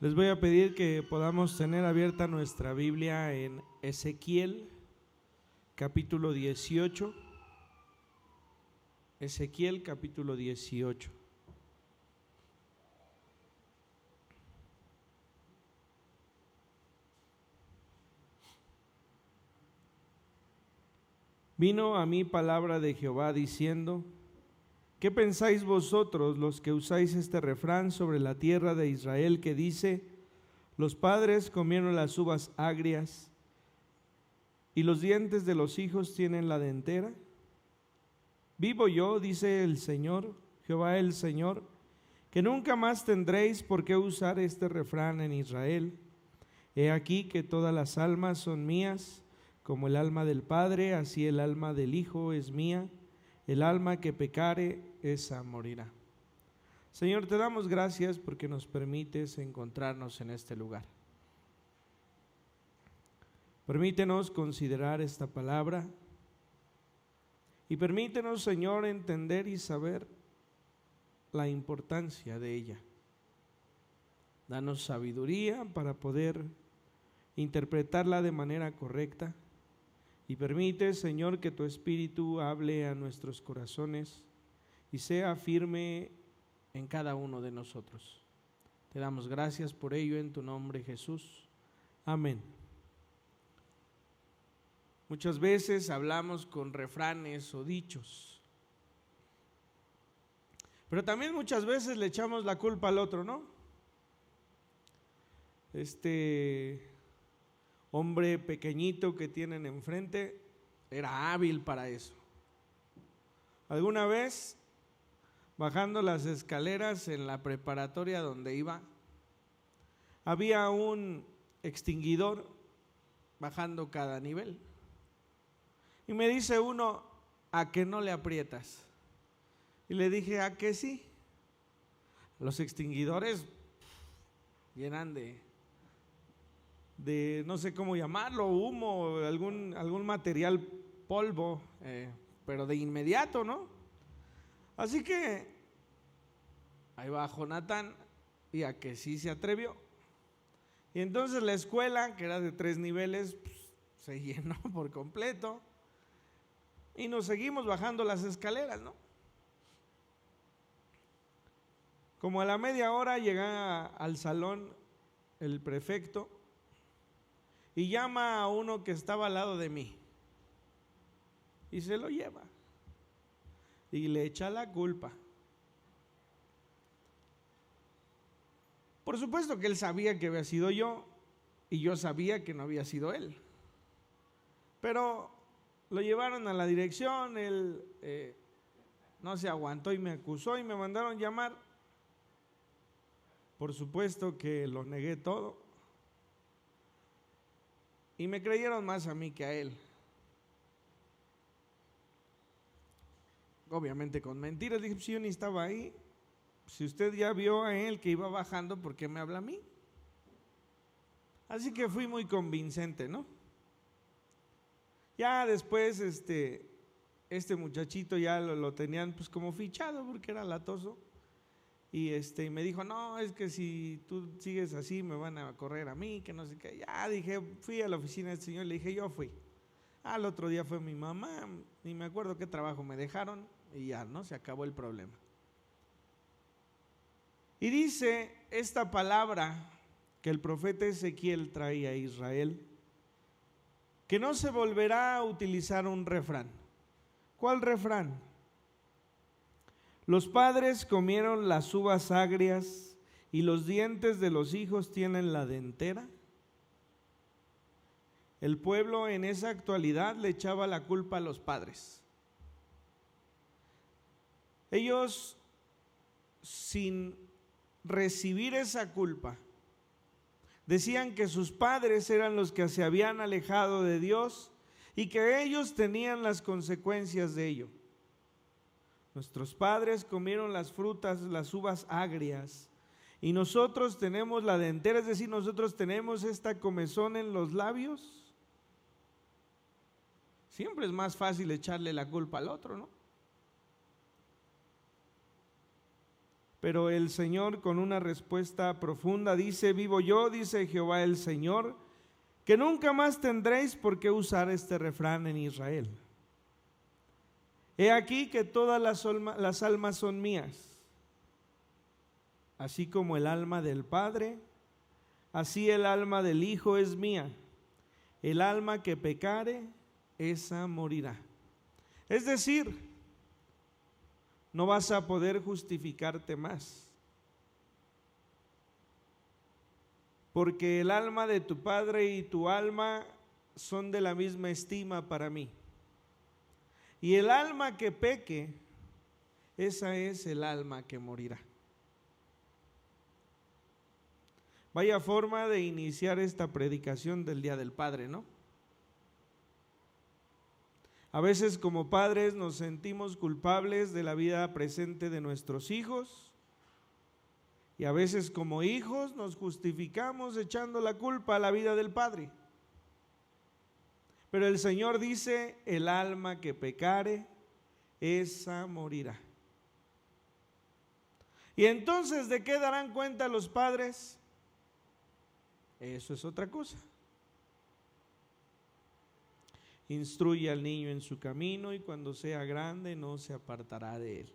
Les voy a pedir que podamos tener abierta nuestra Biblia en Ezequiel, capítulo 18. Ezequiel, capítulo 18. Vino a mí palabra de Jehová diciendo: ¿qué pensáis vosotros los que usáis este refrán sobre la tierra de Israel que dice: los padres comieron las uvas agrias y los dientes de los hijos tienen la dentera? Vivo yo, dice el Señor, Jehová el Señor, que nunca más tendréis por qué usar este refrán en Israel. He aquí que todas las almas son mías, como el alma del Padre, así el alma del Hijo es mía. El alma que pecare, esa morirá. Señor, te damos gracias porque nos permites encontrarnos en este lugar. Permítenos considerar esta palabra y permítenos, Señor, entender y saber la importancia de ella. Danos sabiduría para poder interpretarla de manera correcta y permite, Señor, que tu Espíritu hable a nuestros corazones y sea firme en cada uno de nosotros. Te damos gracias por ello en tu nombre, Jesús. Amén. Muchas veces hablamos con refranes o dichos, pero también muchas veces le echamos la culpa al otro, ¿no? Este hombre pequeñito que tienen enfrente era hábil para eso. Alguna vez, bajando las escaleras en la preparatoria donde iba, había un extinguidor bajando cada nivel. Y me dice uno: ¿a que no le aprietas? Y le dije: ¿a que sí? Los extinguidores llenan de no sé cómo llamarlo, humo, algún material, polvo, pero de inmediato, ¿no? Así que ahí va Jonathan, y a que sí se atrevió. Y entonces la escuela, que era de 3 niveles, se llenó por completo. Y nos seguimos bajando las escaleras, ¿no? Como a la media hora llega al salón el prefecto y llama a uno que estaba al lado de mí y se lo lleva y le echa la culpa. Por supuesto que él sabía que había sido yo y yo sabía que no había sido él, pero lo llevaron a la dirección. Él no se aguantó y me acusó y me mandaron llamar. Por supuesto que lo negué todo y me creyeron más a mí que a él. Obviamente con mentiras. Dije: si yo ni estaba ahí, si usted ya vio a él que iba bajando, ¿por qué me habla a mí? Así que fui muy convincente, ¿no? Ya después este muchachito ya lo tenían pues como fichado porque era latoso. Y me dijo: no, es que si tú sigues así me van a correr a mí, que no sé qué. Ya dije, fui a la oficina del señor, le dije: yo fui. Al otro día fue mi mamá, ni me acuerdo qué trabajo me dejaron y ya, ¿no? Se acabó el problema. Y dice esta palabra que el profeta Ezequiel traía a Israel, que no se volverá a utilizar un refrán. ¿Cuál refrán? Los padres comieron las uvas agrias y los dientes de los hijos tienen la dentera. El pueblo en esa actualidad le echaba la culpa a los padres. Ellos, sin recibir esa culpa, decían que sus padres eran los que se habían alejado de Dios y que ellos tenían las consecuencias de ello. Nuestros padres comieron las frutas, las uvas agrias, y nosotros tenemos la dentera, es decir, nosotros tenemos esta comezón en los labios. Siempre es más fácil echarle la culpa al otro, ¿no? pero el Señor con una respuesta profunda dice: vivo yo, dice Jehová el Señor, que nunca más tendréis por qué usar este refrán en Israel. He aquí que todas las almas son mías, así como el alma del Padre, así el alma del Hijo es mía. El alma que pecare, esa morirá. Es decir, no vas a poder justificarte más, porque el alma de tu padre y tu alma son de la misma estima para mí. Y el alma que peque, esa es el alma que morirá. Vaya forma de iniciar esta predicación del Día del Padre, ¿no? A veces como padres nos sentimos culpables de la vida presente de nuestros hijos, y a veces como hijos nos justificamos echando la culpa a la vida del padre. Pero el Señor dice: el alma que pecare, esa morirá. Y entonces, ¿de qué darán cuenta los padres? Eso es otra cosa. Instruye al niño en su camino, y cuando sea grande no se apartará de él.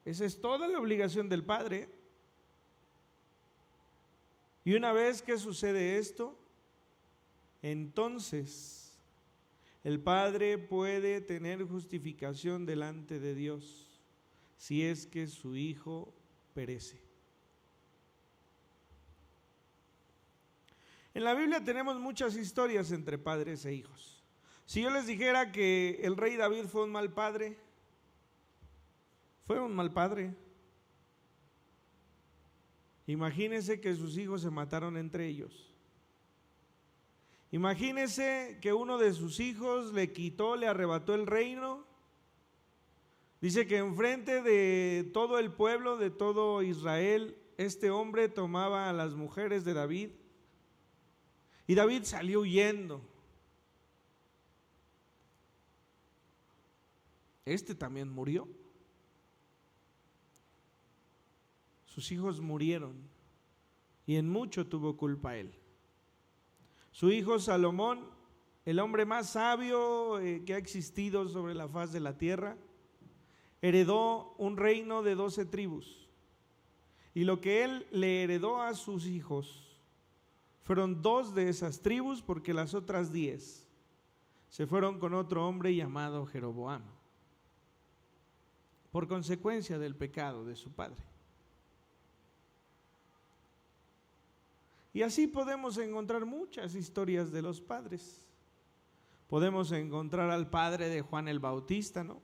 Esa es toda la obligación del padre. Y una vez que sucede esto, entonces el padre puede tener justificación delante de Dios si es que su hijo perece. En la Biblia tenemos muchas historias entre padres e hijos. Si yo les dijera que el rey David fue un mal padre, fue un mal padre. Imagínense que sus hijos se mataron entre ellos. Imagínense que uno de sus hijos le quitó, le arrebató el reino. Dice que enfrente de todo el pueblo, de todo Israel, este hombre tomaba a las mujeres de David. Y David salió huyendo. Este también murió. Sus hijos murieron, y en mucho tuvo culpa él. Su hijo Salomón, el hombre más sabio que ha existido sobre la faz de la tierra, heredó un reino de 12 tribus. Y lo que él le heredó a sus hijos fueron 2 de esas tribus, porque las otras 10 se fueron con otro hombre llamado Jeroboam, por consecuencia del pecado de su padre. Y así podemos encontrar muchas historias de los padres. Podemos encontrar al padre de Juan el Bautista, ¿no?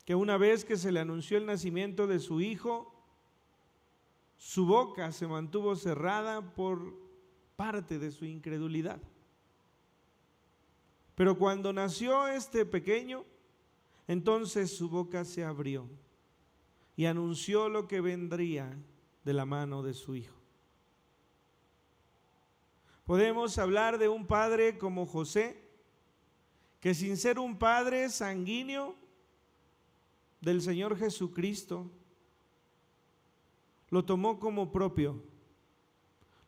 Que una vez que se le anunció el nacimiento de su hijo, su boca se mantuvo cerrada por parte de su incredulidad. Pero cuando nació este pequeño, entonces su boca se abrió y anunció lo que vendría de la mano de su hijo. Podemos hablar de un padre como José, que sin ser un padre sanguíneo del Señor Jesucristo, lo tomó como propio,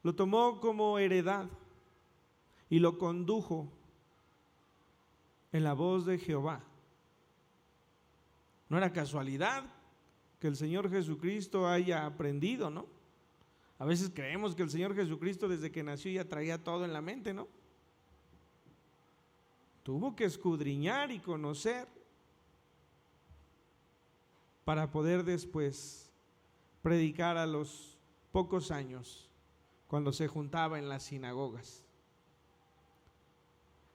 lo tomó como heredad y lo condujo en la voz de Jehová. No era casualidad que el Señor Jesucristo haya aprendido, ¿no? A veces creemos que el Señor Jesucristo desde que nació ya traía todo en la mente, ¿no? Tuvo que escudriñar y conocer para poder después predicar a los pocos años, cuando se juntaba en las sinagogas.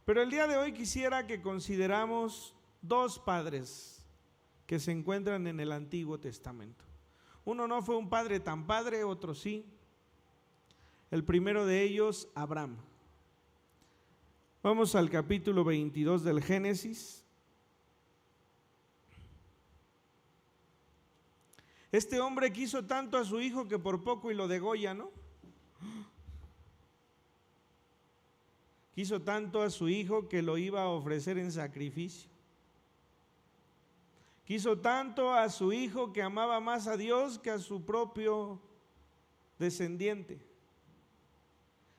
Pero el día de hoy quisiera que consideramos 2 padres que se encuentran en el Antiguo Testamento. Uno no fue un padre tan padre, otro sí. El primero de ellos, Abraham. Vamos al capítulo 22 del Génesis. Este hombre quiso tanto a su hijo que por poco y lo degolla, ¿no? Quiso tanto a su hijo que lo iba a ofrecer en sacrificio. Quiso tanto a su hijo que amaba más a Dios que a su propio descendiente.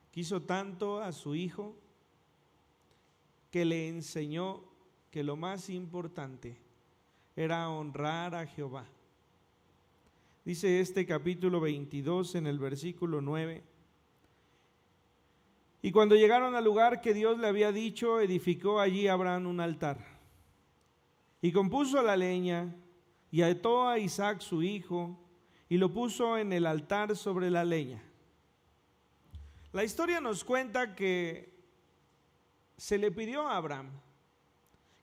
Quiso tanto a su hijo que le enseñó que lo más importante era honrar a Jehová. Dice este capítulo 22 en el versículo 9: y cuando llegaron al lugar que Dios le había dicho, edificó allí Abraham un altar, y compuso la leña, y ató a Isaac su hijo, y lo puso en el altar sobre la leña. La historia nos cuenta que se le pidió a Abraham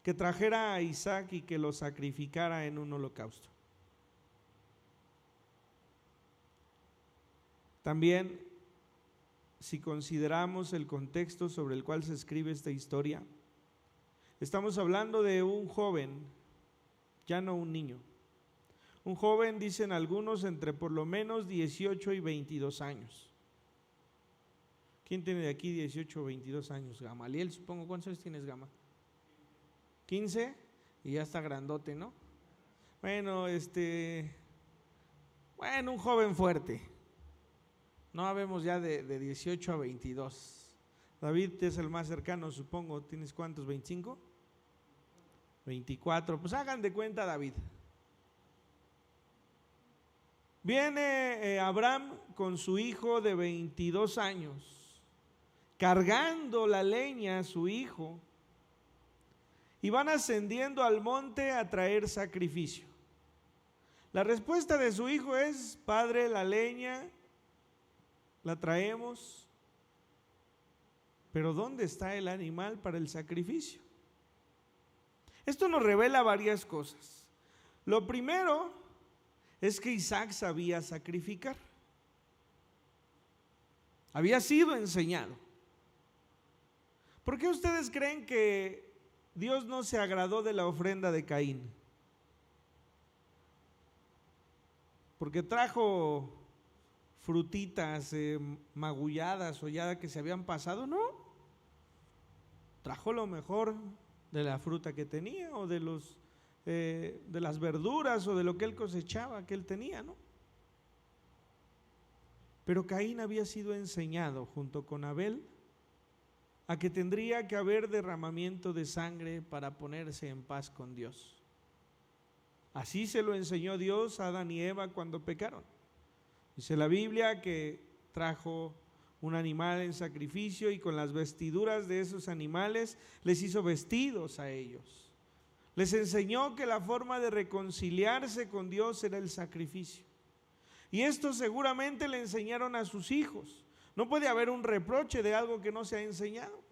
que trajera a Isaac y que lo sacrificara en un holocausto. También, si consideramos el contexto sobre el cual se escribe esta historia, estamos hablando de un joven, ya no un niño. Un joven, dicen algunos, entre por lo menos 18 y 22 años. ¿Quién tiene de aquí 18 o 22 años? Gamaliel, supongo. ¿Cuántos años tienes, Gama? 15, y ya está grandote, ¿no? Bueno, un joven fuerte. No habemos ya de 18 a 22. David es el más cercano, supongo. ¿Tienes cuántos? ¿25? 24. Pues hagan de cuenta, David. Viene Abraham con su hijo de 22 años, cargando la leña a su hijo, y van ascendiendo al monte a traer sacrificio. La respuesta de su hijo es: padre, la leña la traemos, pero ¿dónde está el animal para el sacrificio? Esto nos revela varias cosas. Lo primero es que Isaac sabía sacrificar. Había sido enseñado. ¿Por qué ustedes creen que Dios no se agradó de la ofrenda de Caín? Porque trajo frutitas magulladas o ya que se habían pasado, no. Trajo lo mejor de la fruta que tenía, o de las verduras, o de lo que él cosechaba, que él tenía, ¿no? Pero Caín había sido enseñado junto con Abel a que tendría que haber derramamiento de sangre para ponerse en paz con Dios. Así se lo enseñó Dios a Adán y Eva cuando pecaron. Dice la Biblia que trajo un animal en sacrificio, y con las vestiduras de esos animales les hizo vestidos a ellos. Les enseñó que la forma de reconciliarse con Dios era el sacrificio. Y esto seguramente le enseñaron a sus hijos. No puede haber un reproche de algo que no se ha enseñado.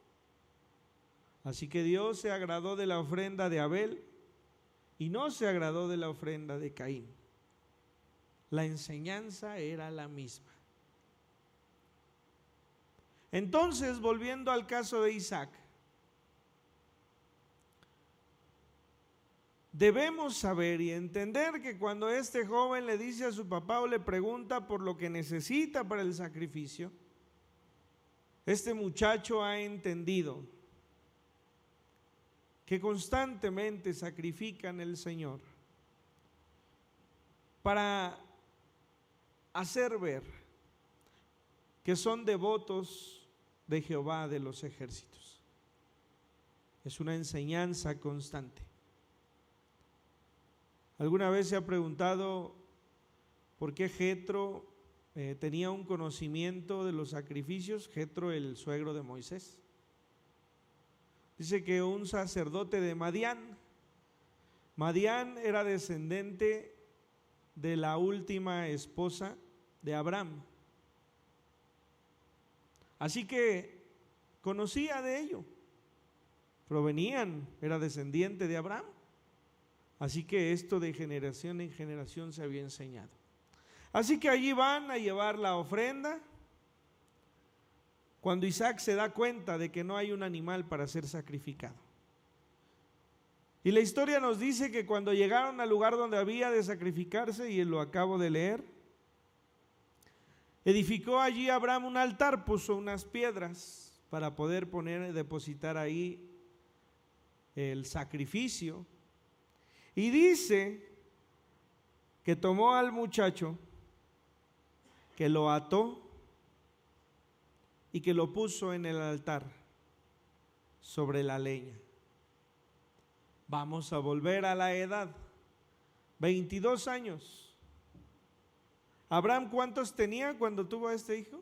Así que Dios se agradó de la ofrenda de Abel y no se agradó de la ofrenda de Caín. La enseñanza era la misma. Entonces, volviendo al caso de Isaac, debemos saber y entender que cuando este joven le dice a su papá o le pregunta por lo que necesita para el sacrificio, este muchacho ha entendido que constantemente sacrifican el Señor para hacer ver que son devotos de Jehová de los ejércitos. Es una enseñanza constante. ¿Alguna vez se ha preguntado por qué Jetro tenía un conocimiento de los sacrificios? Jetro, el suegro de Moisés. Dice que un sacerdote de Madián era descendente de la última esposa de Abraham. Así que conocía de ello. Era descendiente de Abraham. Así que esto de generación en generación se había enseñado. Así que allí van a llevar la ofrenda. Cuando Isaac se da cuenta de que no hay un animal para ser sacrificado. Y la historia nos dice que cuando llegaron al lugar donde había de sacrificarse, y lo acabo de leer, edificó allí Abraham un altar, puso unas piedras para poder depositar ahí el sacrificio. Y dice que tomó al muchacho, que lo ató y que lo puso en el altar sobre la leña. Vamos a volver a la edad, 22 años. Abraham, ¿cuántos tenía cuando tuvo a este hijo?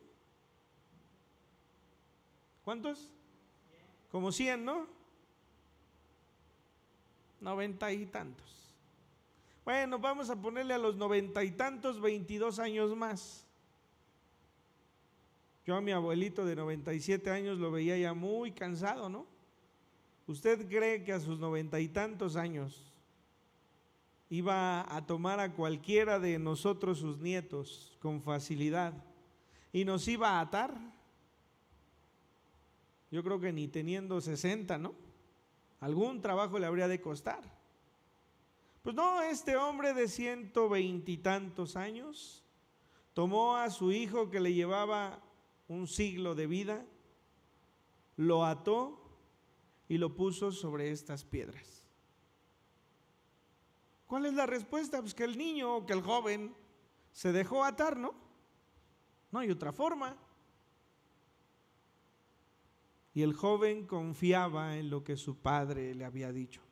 ¿Cuántos? Como 100, ¿no? 90 y tantos. Bueno, vamos a ponerle a los 90 y tantos 22 años más. Yo a mi abuelito de 97 años lo veía ya muy cansado, ¿no? ¿Usted cree que a sus 90 y tantos años iba a tomar a cualquiera de nosotros, sus nietos, con facilidad y nos iba a atar? Yo creo que ni teniendo 60, ¿no? Algún trabajo le habría de costar. Pues no, este hombre de 120 y tantos años tomó a su hijo que le llevaba un siglo de vida, lo ató y lo puso sobre estas piedras. ¿Cuál es la respuesta? Pues que el niño o que el joven se dejó atar, ¿no? No hay otra forma. Y el joven confiaba en lo que su padre le había dicho.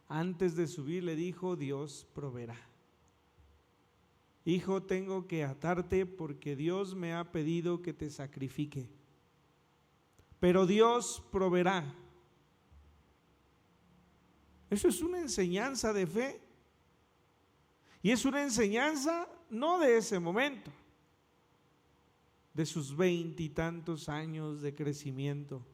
Antes de subir le dijo: Dios proveerá. Hijo, tengo que atarte porque Dios me ha pedido que te sacrifique. Pero Dios proveerá. Eso es una enseñanza de fe. Y es una enseñanza no de ese momento, de sus 20 y tantos años de crecimiento.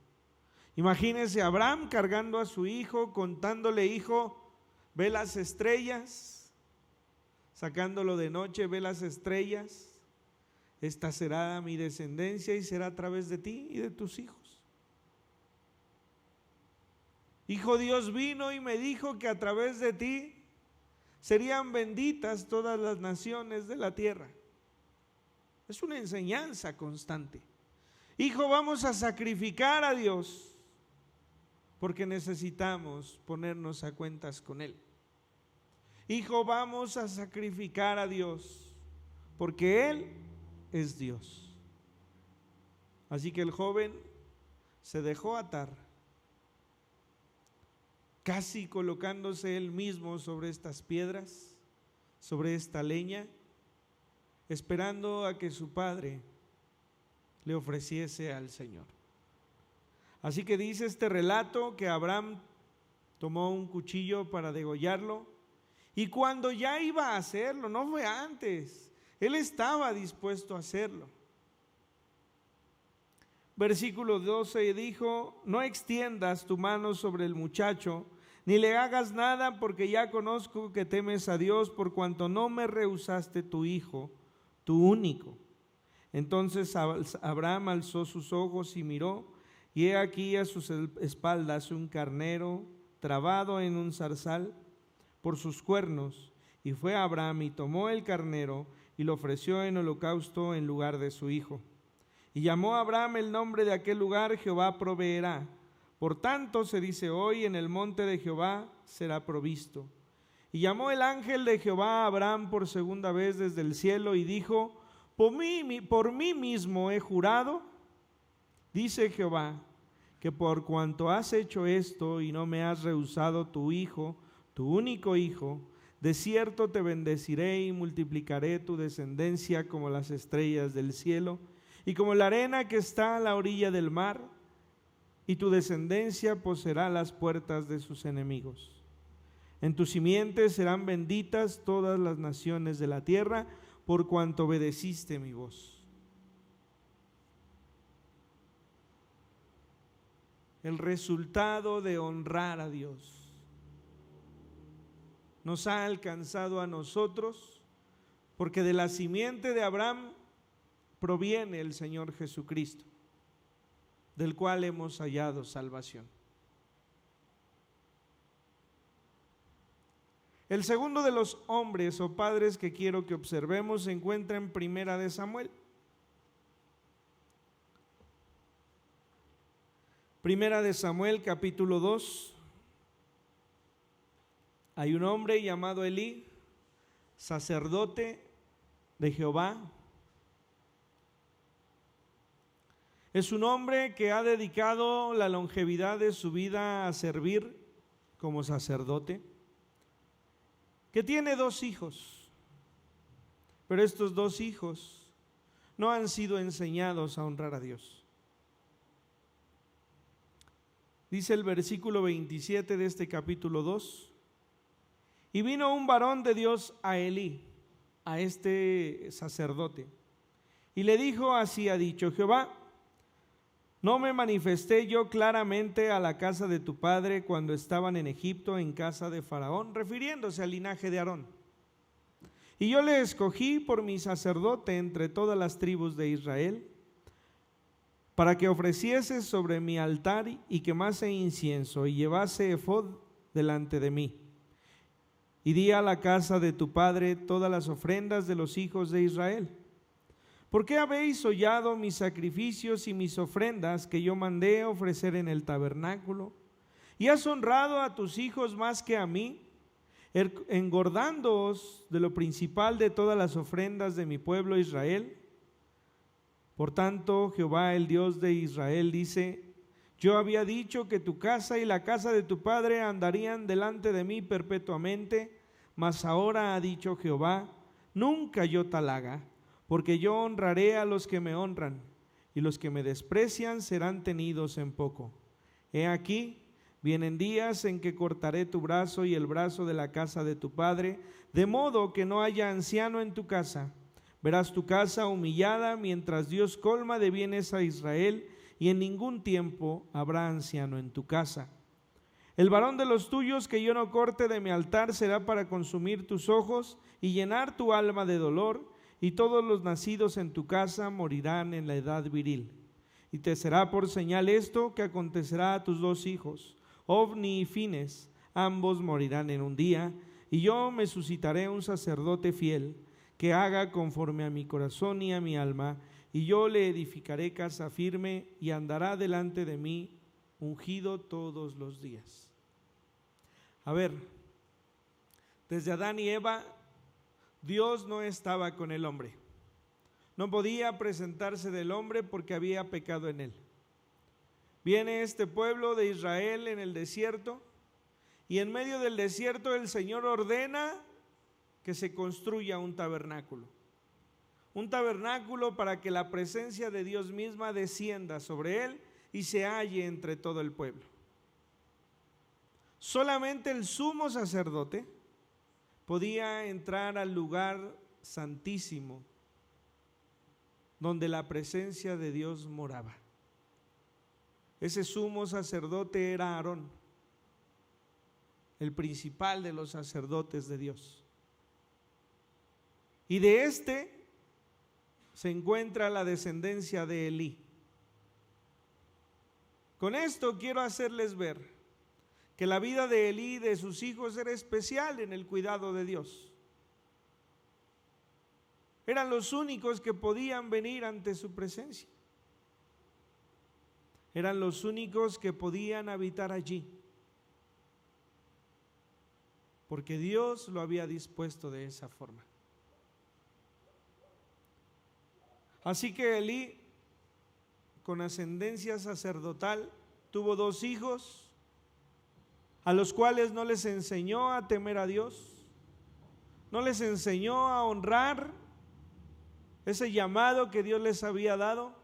Imagínese a Abraham cargando a su hijo, contándole: hijo, ve las estrellas, sacándolo de noche, ve las estrellas, esta será mi descendencia y será a través de ti y de tus hijos. Hijo, Dios vino y me dijo que a través de ti serían benditas todas las naciones de la tierra. Es una enseñanza constante. Hijo, vamos a sacrificar a Dios porque necesitamos ponernos a cuentas con Él. Hijo, vamos a sacrificar a Dios porque Él es Dios. Así que el joven se dejó atar, casi colocándose él mismo sobre estas piedras, sobre esta leña, esperando a que su padre le ofreciese al Señor. Así que dice este relato que Abraham tomó un cuchillo para degollarlo, y cuando ya iba a hacerlo, no fue antes, él estaba dispuesto a hacerlo. Versículo 12 dijo: no extiendas tu mano sobre el muchacho, ni le hagas nada, porque ya conozco que temes a Dios, por cuanto no me rehusaste tu hijo, tu único. Entonces Abraham alzó sus ojos y miró, y he aquí a sus espaldas un carnero trabado en un zarzal por sus cuernos. Y fue Abraham y tomó el carnero y lo ofreció en holocausto en lugar de su hijo. Y llamó a Abraham el nombre de aquel lugar: Jehová proveerá. Por tanto se dice hoy: en el monte de Jehová será provisto. Y llamó el ángel de Jehová a Abraham por segunda vez desde el cielo y dijo: por mí mismo he jurado, dice Jehová, que por cuanto has hecho esto y no me has rehusado tu hijo, tu único hijo, de cierto te bendeciré y multiplicaré tu descendencia como las estrellas del cielo y como la arena que está a la orilla del mar, y tu descendencia poseerá las puertas de sus enemigos. En tu simiente serán benditas todas las naciones de la tierra, por cuanto obedeciste mi voz. El resultado de honrar a Dios nos ha alcanzado a nosotros, porque de la simiente de Abraham proviene el Señor Jesucristo, del cual hemos hallado salvación. El segundo de los hombres o padres que quiero que observemos se encuentra en Primera de Samuel. Primera de Samuel, capítulo 2. Hay un hombre llamado Elí, sacerdote de Jehová. Es un hombre que ha dedicado la longevidad de su vida a servir como sacerdote, que tiene 2 hijos, pero estos 2 hijos no han sido enseñados a honrar a Dios. Dice el versículo 27 de este capítulo 2, y vino un varón de Dios a Elí, a este sacerdote, y le dijo: así ha dicho Jehová, ¿no me manifesté yo claramente a la casa de tu padre cuando estaban en Egipto en casa de Faraón? Refiriéndose al linaje de Aarón. Y yo le escogí por mi sacerdote entre todas las tribus de Israel, para que ofreciese sobre mi altar y quemase incienso y llevase efod delante de mí. Y di a la casa de tu padre todas las ofrendas de los hijos de Israel. ¿Por qué habéis hollado mis sacrificios y mis ofrendas que yo mandé ofrecer en el tabernáculo? ¿Y has honrado a tus hijos más que a mí, engordándoos de lo principal de todas las ofrendas de mi pueblo Israel? Por tanto, Jehová, el Dios de Israel, dice: yo había dicho que tu casa y la casa de tu padre andarían delante de mí perpetuamente, mas ahora ha dicho Jehová: nunca yo tal haga, porque yo honraré a los que me honran, y los que me desprecian serán tenidos en poco. He aquí, vienen días en que cortaré tu brazo y el brazo de la casa de tu padre, de modo que no haya anciano en tu casa. Verás tu casa humillada mientras Dios colma de bienes a Israel, y en ningún tiempo habrá anciano en tu casa. El varón de los tuyos que yo no corte de mi altar será para consumir tus ojos y llenar tu alma de dolor, y todos los nacidos en tu casa morirán en la edad viril. Y te será por señal esto que acontecerá a tus 2 hijos, Ofni y Fines, ambos morirán en un día, y yo me suscitaré un sacerdote fiel, que haga conforme a mi corazón y a mi alma, y yo le edificaré casa firme, y andará delante de mí ungido todos los días. A ver, desde Adán y Eva, Dios no estaba con el hombre. No podía presentarse del hombre porque había pecado en él. Viene este pueblo de Israel en el desierto, y en medio del desierto el Señor ordena que se construya un tabernáculo. Un tabernáculo para que la presencia de Dios misma descienda sobre él y se halle entre todo el pueblo. Solamente el sumo sacerdote podía entrar al lugar santísimo donde la presencia de Dios moraba. Ese sumo sacerdote era Aarón, el principal de los sacerdotes de Dios. Y de este se encuentra la descendencia de Elí. Con esto quiero hacerles ver que la vida de Elí y de sus hijos era especial en el cuidado de Dios. Eran los únicos que podían venir ante su presencia. Eran los únicos que podían habitar allí, porque Dios lo había dispuesto de esa forma. Así que Elí, con ascendencia sacerdotal, tuvo 2 hijos, a los cuales no les enseñó a temer a Dios, no les enseñó a honrar ese llamado que Dios les había dado.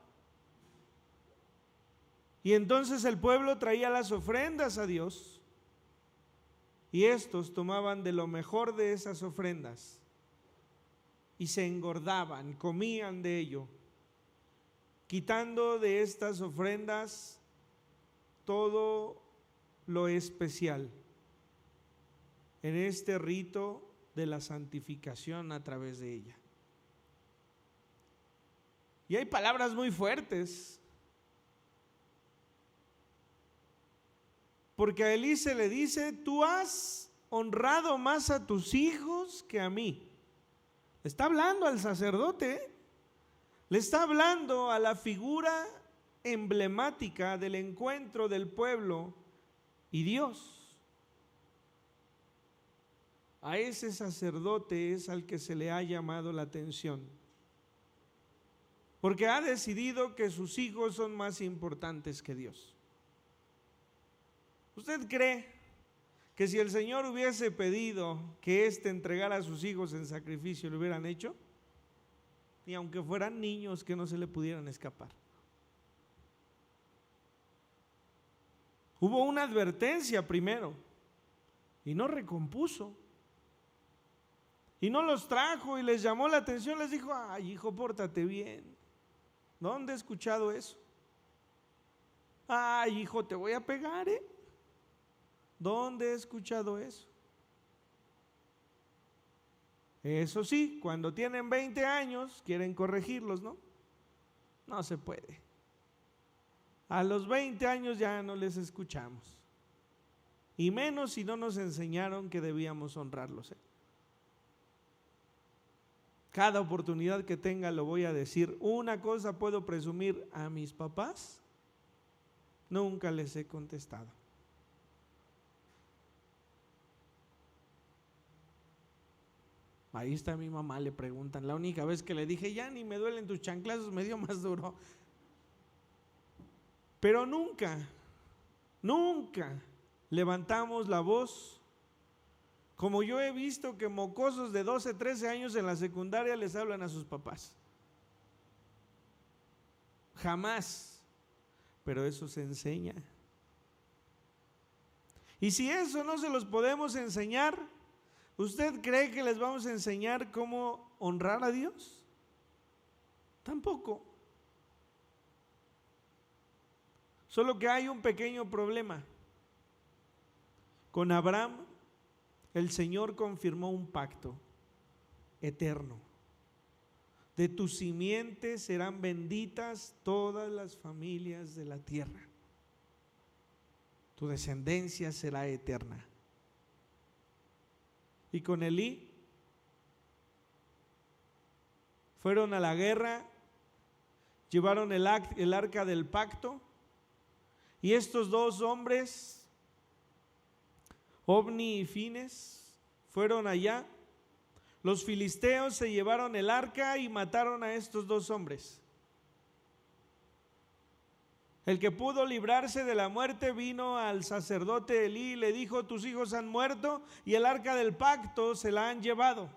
Y entonces el pueblo traía las ofrendas a Dios, y estos tomaban de lo mejor de esas ofrendas y se engordaban, comían de ello, quitando de estas ofrendas todo lo especial en este rito de la santificación a través de ella. Y hay palabras muy fuertes, porque a Elí se le dice: tú has honrado más a tus hijos que a mí. Le está hablando al sacerdote, le está hablando a la figura emblemática del encuentro del pueblo y Dios. a ese sacerdote es al que se le ha llamado la atención, porque ha decidido que sus hijos son más importantes que Dios. ¿Usted cree que si el Señor hubiese pedido que éste entregara a sus hijos en sacrificio, lo hubieran hecho? Ni aunque fueran niños que no se le pudieran escapar. Hubo una advertencia primero y no recompuso. Y no los trajo y les llamó la atención, les dijo: ay, hijo, pórtate bien. ¿Dónde he escuchado eso? Ay, hijo, te voy a pegar, ¿eh? ¿Dónde he escuchado eso? Eso sí, cuando tienen 20 años quieren corregirlos, ¿no? No se puede. A los 20 años ya no les escuchamos. Y menos si no nos enseñaron que debíamos honrarlos, ¿eh? Cada oportunidad que tenga lo voy a decir. Una cosa puedo presumir: a mis papás nunca les he contestado. Ahí está mi mamá, le preguntan. La única vez que le dije: ya ni me duelen tus chanclazos, me dio más duro. Pero nunca levantamos la voz, como yo he visto que mocosos de 12, 13 años en la secundaria les hablan a sus papás. Jamás. Pero eso se enseña. Y si eso no se los podemos enseñar, ¿usted cree que les vamos a enseñar cómo honrar a Dios? Tampoco. Solo que hay un pequeño problema. Con Abraham, el Señor confirmó un pacto eterno. De tu simiente serán benditas todas las familias de la tierra. Tu descendencia será eterna. Y con Elí fueron a la guerra, llevaron el arca del pacto, y estos dos hombres, Ofni y Fines, fueron allá. Los filisteos se llevaron el arca y mataron a estos dos hombres. El que pudo librarse de la muerte vino al sacerdote Elí y le dijo: tus hijos han muerto y el arca del pacto se la han llevado.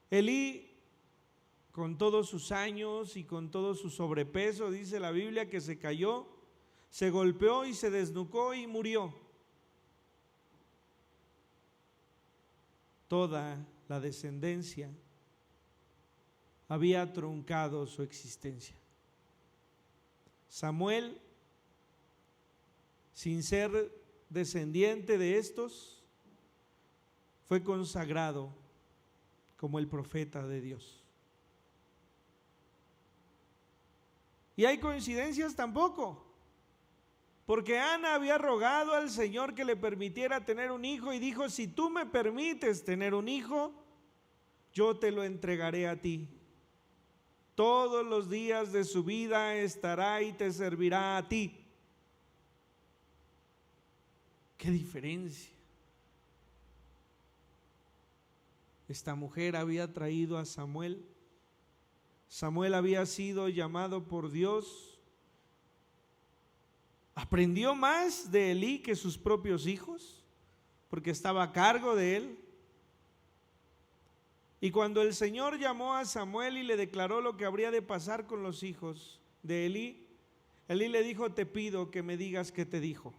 Elí, con todos sus años y con todo su sobrepeso, dice la Biblia que se cayó, se golpeó y se desnucó y murió. Toda la descendencia había truncado su existencia. Samuel, sin ser descendiente de estos, fue consagrado como el profeta de Dios. Y hay coincidencias tampoco, porque Ana había rogado al Señor que le permitiera tener un hijo y dijo: si tú me permites tener un hijo, yo te lo entregaré a ti. Todos los días de su vida estará y te servirá a ti. ¡Qué diferencia! Esta mujer había traído a Samuel. Samuel había sido llamado por Dios. Aprendió más de Elí que sus propios hijos, porque estaba a cargo de él. Y cuando el Señor llamó a Samuel y le declaró lo que habría de pasar con los hijos de Elí, Elí le dijo: te pido que me digas qué te dijo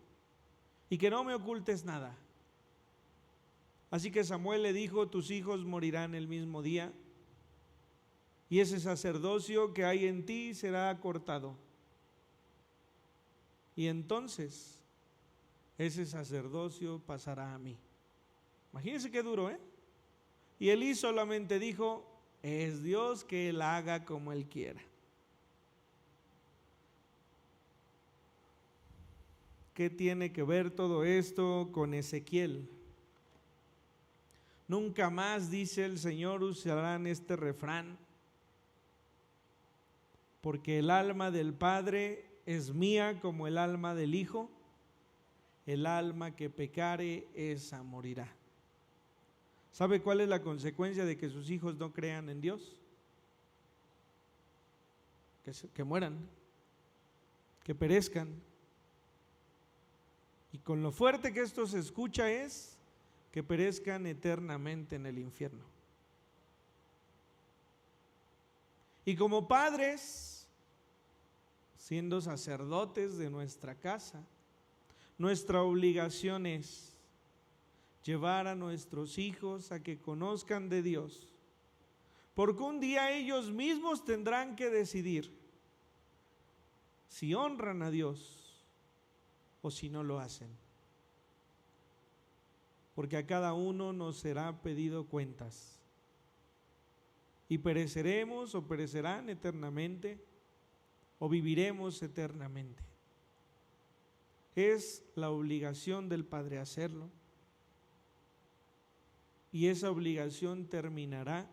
y que no me ocultes nada. Así que Samuel le dijo: tus hijos morirán el mismo día y ese sacerdocio que hay en ti será cortado. Y entonces ese sacerdocio pasará a mí. Imagínense qué duro, ¿eh? Y Elí solamente dijo: es Dios, que Él haga como Él quiera. ¿Qué tiene que ver todo esto con Ezequiel? Nunca más, dice el Señor, usarán este refrán, porque el alma del Padre es mía como el alma del Hijo, el alma que pecare esa morirá. ¿Sabe cuál es la consecuencia de que sus hijos no crean en Dios? Que mueran, que perezcan. Y con lo fuerte que esto se escucha es que perezcan eternamente en el infierno. Y como padres, siendo sacerdotes de nuestra casa, nuestra obligación es llevar a nuestros hijos a que conozcan de Dios, porque un día ellos mismos tendrán que decidir si honran a Dios o si no lo hacen, porque a cada uno nos será pedido cuentas, y pereceremos o perecerán eternamente, o viviremos eternamente. Es la obligación del Padre hacerlo, y esa obligación terminará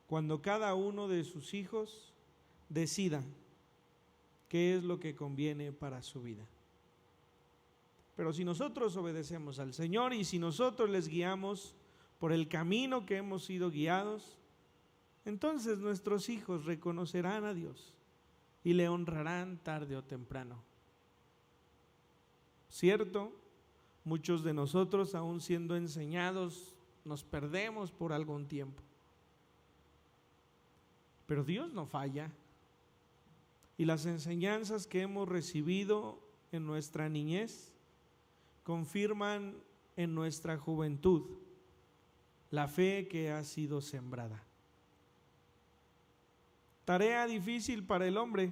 cuando cada uno de sus hijos decida qué es lo que conviene para su vida. Pero si nosotros obedecemos al Señor y si nosotros les guiamos por el camino que hemos sido guiados, entonces nuestros hijos reconocerán a Dios y le honrarán tarde o temprano. Cierto, muchos de nosotros, aún siendo enseñados, nos perdemos por algún tiempo. Pero Dios no falla. Y las enseñanzas que hemos recibido en nuestra niñez confirman en nuestra juventud la fe que ha sido sembrada. Tarea difícil para el hombre,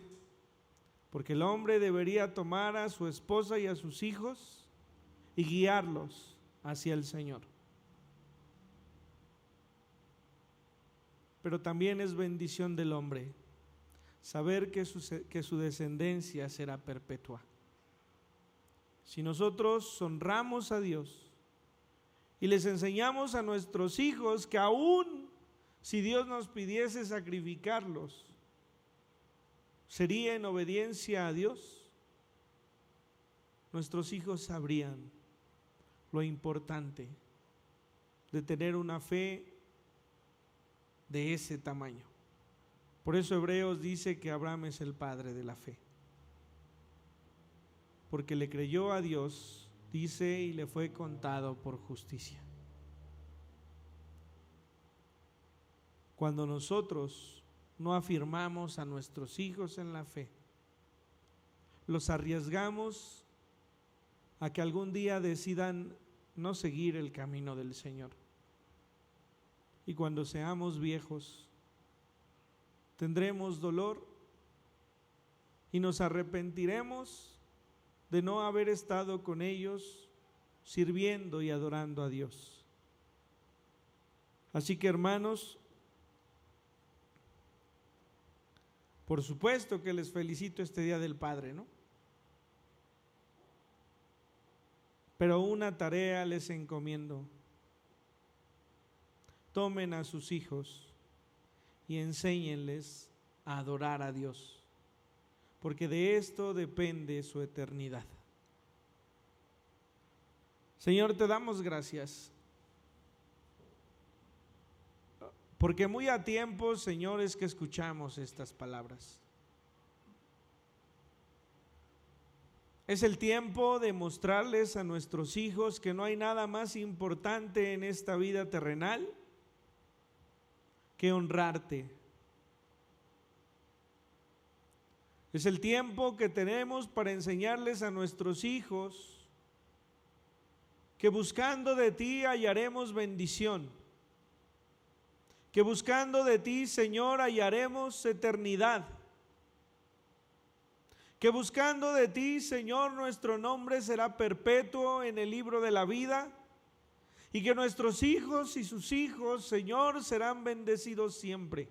porque el hombre debería tomar a su esposa y a sus hijos y guiarlos hacia el Señor. Pero también es bendición del hombre saber que su descendencia será perpetua. Si nosotros honramos a Dios y les enseñamos a nuestros hijos que aún si Dios nos pidiese sacrificarlos, sería en obediencia a Dios, nuestros hijos sabrían lo importante de tener una fe de ese tamaño. Por eso Hebreos dice que Abraham es el padre de la fe, porque le creyó a Dios, dice, y le fue contado por justicia. Cuando nosotros no afirmamos a nuestros hijos en la fe, los arriesgamos a que algún día decidan no seguir el camino del Señor. Y cuando seamos viejos, tendremos dolor y nos arrepentiremos de no haber estado con ellos sirviendo y adorando a Dios. Así que, hermanos, por supuesto que les felicito este Día del Padre, ¿no? Pero una tarea les encomiendo: tomen a sus hijos y enséñenles a adorar a Dios, porque de esto depende su eternidad. Señor, te damos gracias, porque muy a tiempo, Señor, es que escuchamos estas palabras. Es el tiempo de mostrarles a nuestros hijos que no hay nada más importante en esta vida terrenal que honrarte. Es el tiempo que tenemos para enseñarles a nuestros hijos que buscando de ti hallaremos bendición, que buscando de ti, Señor, hallaremos eternidad, que buscando de ti, Señor, nuestro nombre será perpetuo en el libro de la vida, y que nuestros hijos y sus hijos, Señor, serán bendecidos siempre.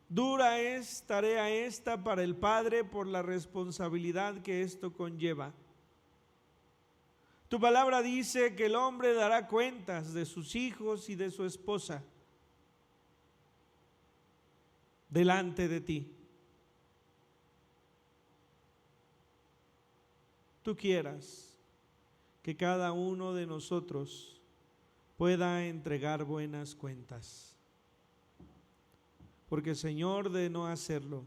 Dura es tarea esta para el padre por la responsabilidad que esto conlleva. Tu palabra dice que el hombre dará cuentas de sus hijos y de su esposa delante de ti. Tú quieras que cada uno de nosotros pueda entregar buenas cuentas. Porque, Señor, de no hacerlo,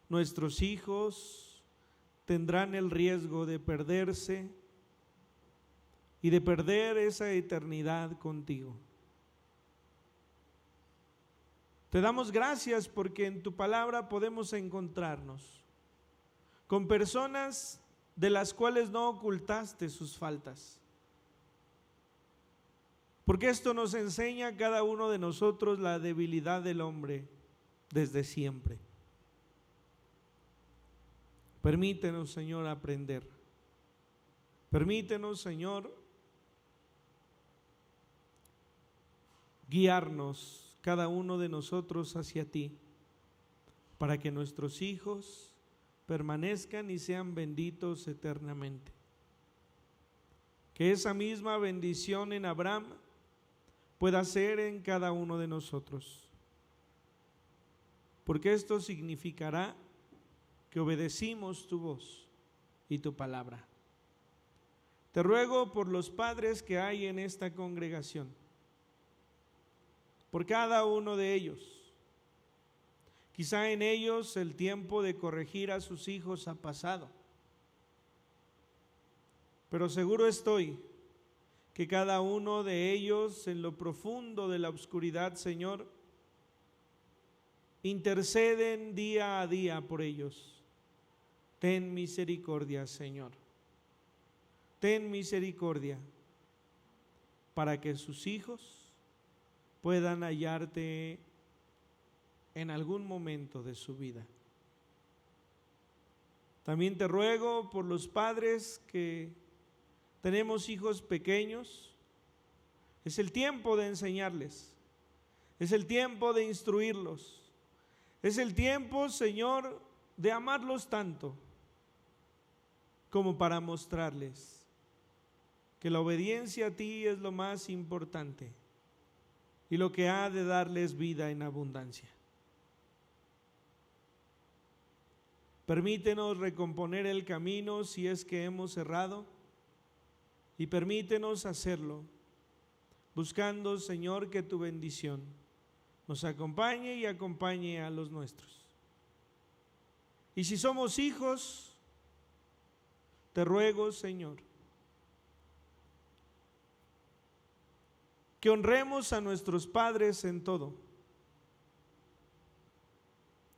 nuestros hijos tendrán el riesgo de perderse y de perder esa eternidad contigo. Te damos gracias porque en tu palabra podemos encontrarnos con personas de las cuales no ocultaste sus faltas. Porque esto nos enseña a cada uno de nosotros la debilidad del hombre desde siempre. Permítenos, Señor, aprender. Permítenos, Señor, guiarnos cada uno de nosotros hacia ti, para que nuestros hijos permanezcan y sean benditos eternamente. Que esa misma bendición en Abraham pueda ser en cada uno de nosotros, porque esto significará que obedecimos tu voz y tu palabra. Te ruego por los padres que hay en esta congregación, por cada uno de ellos. Quizá en ellos el tiempo de corregir a sus hijos ha pasado, pero seguro estoy que cada uno de ellos en lo profundo de la oscuridad, Señor, interceden día a día por ellos. Ten misericordia, Señor. Ten misericordia para que sus hijos puedan hallarte en algún momento de su vida. También te ruego por los padres que tenemos hijos pequeños. Es el tiempo de enseñarles, es el tiempo de instruirlos, es el tiempo, Señor, de amarlos tanto como para mostrarles que la obediencia a ti es lo más importante y lo que ha de darles vida en abundancia. Permítenos recomponer el camino si es que hemos errado, y permítenos hacerlo buscando, Señor, que tu bendición nos acompañe y acompañe a los nuestros. Y si somos hijos, te ruego, Señor, que honremos a nuestros padres en todo,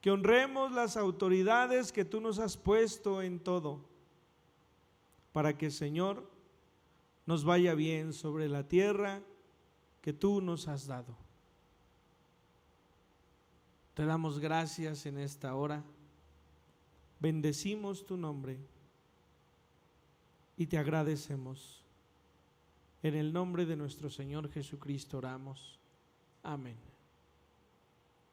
que honremos las autoridades que tú nos has puesto en todo, para que, Señor, nos vaya bien sobre la tierra que tú nos has dado. Te damos gracias en esta hora, bendecimos tu nombre y te agradecemos. En el nombre de nuestro Señor Jesucristo oramos. Amén.